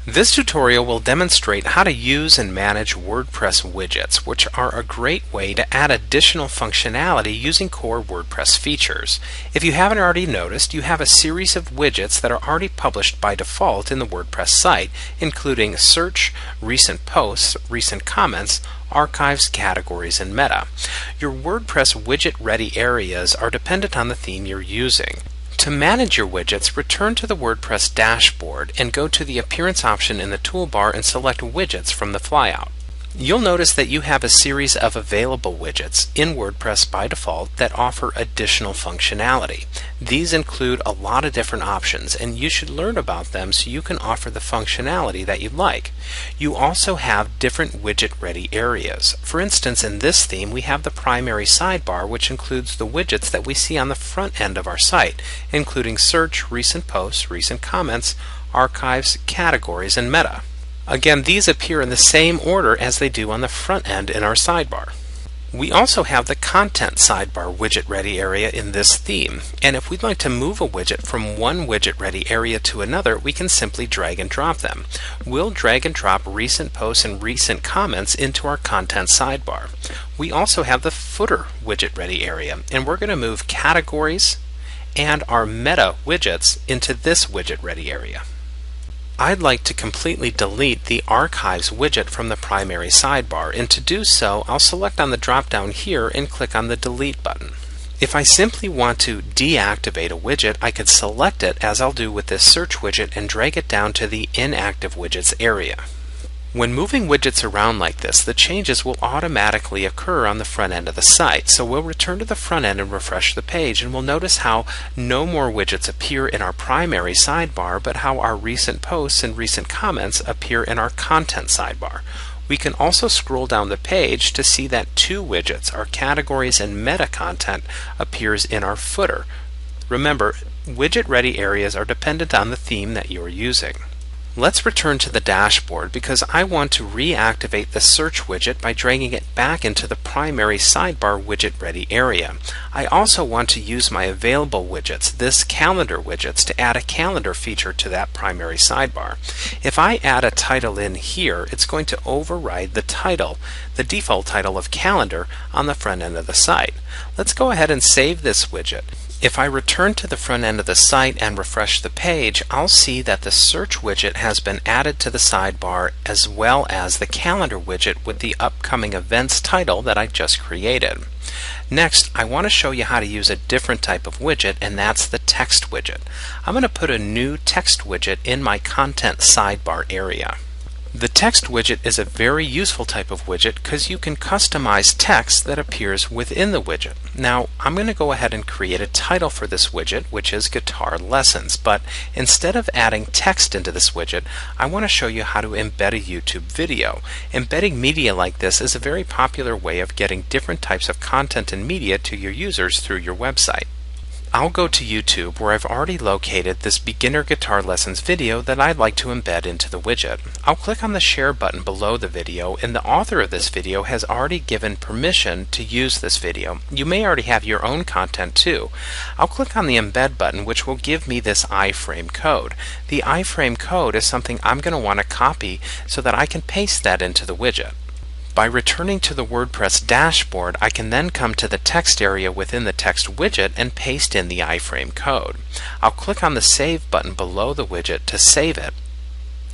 This tutorial will demonstrate how to use and manage WordPress widgets, which are a great way to add additional functionality using core WordPress features. If you haven't already noticed, you have a series of widgets that are already published by default in the WordPress site, including search, recent posts, recent comments, archives, categories, and meta. Your WordPress widget-ready areas are dependent on the theme you're using. To manage your widgets, return to the WordPress dashboard and go to the Appearance option in the toolbar and select Widgets from the flyout. You'll notice that you have a series of available widgets in WordPress by default that offer additional functionality. These include a lot of different options, and you should learn about them so you can offer the functionality that you like. You also have different widget-ready areas. For instance, in this theme we have the primary sidebar, which includes the widgets that we see on the front end of our site, including search, recent posts, recent comments, archives, categories, and meta. Again, these appear in the same order as they do on the front end in our sidebar. We also have the Content sidebar widget ready area in this theme, and if we'd like to move a widget from one widget ready area to another, we can simply drag and drop them. We'll drag and drop recent posts and recent comments into our Content sidebar. We also have the Footer widget ready area, and we're going to move categories and our meta widgets into this widget ready area. I'd like to completely delete the Archives widget from the primary sidebar, and to do so I'll select on the drop-down here and click on the Delete button. If I simply want to deactivate a widget, I could select it, as I'll do with this Search widget, and drag it down to the Inactive Widgets area. When moving widgets around like this, the changes will automatically occur on the front end of the site. So we'll return to the front end and refresh the page, and we'll notice how no more widgets appear in our primary sidebar, but how our recent posts and recent comments appear in our Content sidebar. We can also scroll down the page to see that two widgets, our categories and meta content, appears in our footer. Remember, widget-ready areas are dependent on the theme that you're using. Let's return to the dashboard because I want to reactivate the search widget by dragging it back into the primary sidebar widget ready area. I also want to use my available widgets, this calendar widgets, to add a calendar feature to that primary sidebar. If I add a title in here, it's going to override the title, the default title of calendar, on the front end of the site. Let's go ahead and save this widget. If I return to the front end of the site and refresh the page, I'll see that the search widget has been added to the sidebar, as well as the calendar widget with the upcoming events title that I just created. Next, I want to show you how to use a different type of widget, and that's the text widget. I'm going to put a new text widget in my Content sidebar area. The text widget is a very useful type of widget because you can customize text that appears within the widget. Now, I'm going to go ahead and create a title for this widget, which is Guitar Lessons, but instead of adding text into this widget, I want to show you how to embed a YouTube video. Embedding media like this is a very popular way of getting different types of content and media to your users through your website. I'll go to YouTube, where I've already located this beginner guitar lessons video that I'd like to embed into the widget. I'll click on the share button below the video, and the author of this video has already given permission to use this video. You may already have your own content too. I'll click on the embed button, which will give me this iframe code. The iframe code is something I'm going to want to copy so that I can paste that into the widget. By returning to the WordPress dashboard, I can then come to the text area within the text widget and paste in the iframe code. I'll click on the Save button below the widget to save it,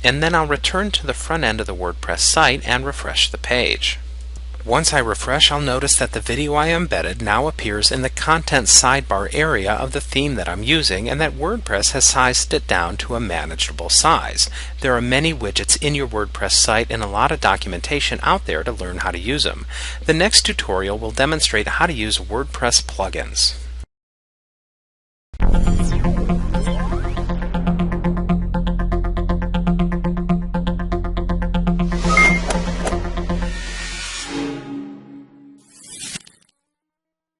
and then I'll return to the front end of the WordPress site and refresh the page. Once I refresh, I'll notice that the video I embedded now appears in the Content sidebar area of the theme that I'm using, and that WordPress has sized it down to a manageable size. There are many widgets in your WordPress site and a lot of documentation out there to learn how to use them. The next tutorial will demonstrate how to use WordPress plugins.